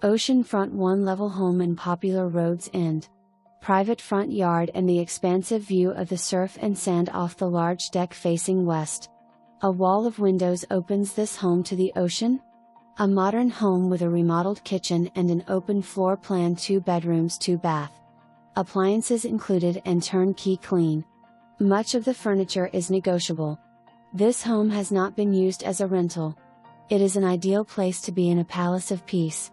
Oceanfront one-level home in popular Rhodes End. Private front yard and the expansive view of the surf and sand off the large deck facing west. A wall of windows opens this home to the ocean. A modern home with a remodeled kitchen and an open floor plan, 2 bedrooms, 2 bath. Appliances included and turnkey clean. Much of the furniture is negotiable. This home has not been used as a rental. It is an ideal place to be in a palace of peace.